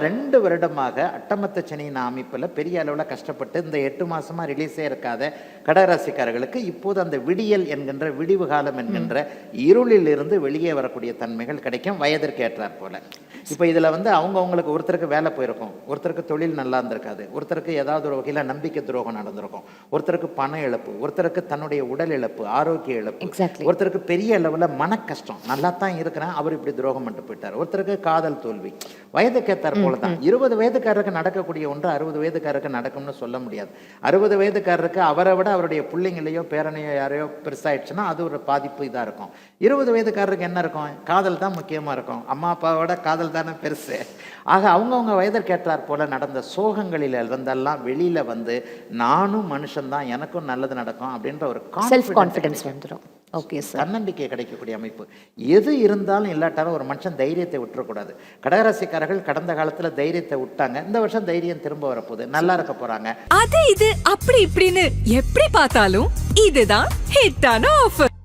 2 வருடமாக அட்டமத்த சனியின் அமைப்பில் பெரிய அளவில் கஷ்டப்பட்டு இந்த 8 மாசமா ரிலீஸே இருக்காத கடகராசிக்காரர்களுக்கு இப்போது அந்த விடியல் என்கின்ற விடிவு காலம் என்கின்ற இருளில் இருந்து வெளியே வரக்கூடிய தன்மைகள் கிடைக்கும் வயதிற்கு ஏற்றாற் போல. இப்போ இதில் அவங்களுக்கு ஒருத்தருக்கு வேலை போயிருக்கும், ஒருத்தருக்கு தொழில் நல்லா இருந்திருக்காது, ஒருத்தருக்கு ஏதாவது ஒரு வகையில் நம்பிக்கை துரோகம் நடந்திருக்கும், ஒருத்தருக்கு பண இழப்பு, ஒருத்தருக்கு தன்னுடைய உடல் இழப்பு, ஆரோக்கிய இழப்பு, ஒருத்தருக்கு பெரிய அளவில் மன கஷ்டம். நல்லா தான் இருக்கிறேன், அவர் இப்படி துரோகம் பண்ணிட்டு போயிட்டார், ஒருத்தருக்கு காதல் தோல்வி. வயதுக்கு ஏற்றாற் போலதான் 20 வயதுக்காரருக்கு நடக்கக்கூடிய ஒன்று 60 வயதுக்காரருக்கு நடக்கும்னு சொல்ல முடியாது. 60 வயதுக்காரருக்கு அவரை விட அவருடைய பிள்ளைங்களையோ பேரனையோ யாரையோ பெருசாயிடுச்சுன்னா அது ஒரு பாதிப்பு இதாக இருக்கும். 20 வயதுக்காரருக்கு என்ன இருக்கும்? காதல் தான் முக்கியமாக இருக்கும். அம்மா அப்பாவோட காதல் தானே பெருசு. ஆக அவங்கவுங்க வயதிற்கு ஏற்றாற் போல நடந்த சோகங்களில் இருந்தெல்லாம் வெளியில நானும் மனுஷன்தான், எனக்கும் நல்லது நடக்கும் அப்படின்ற ஒரு கான்ஃபிடன்ஸ் வந்துடும். ஓகே சார், தன்னம்பிக்கை கிடைக்கக்கூடிய அமைப்பு. எது இருந்தாலும் இல்லாட்டாலும் ஒரு மனுஷன் தைரியத்தை விட்டுறக்கூடாது. கடகராசிக்காரர்கள் கடந்த காலத்துல தைரியத்தை விட்டாங்க, இந்த வருஷம் தைரியம் திரும்ப வரப்போகுது, நல்லா இருக்க போறாங்க. அது இது அப்படி இப்படின்னு எப்படி பார்த்தாலும் இதுதான் ஹிட்டான ஆஃபர்.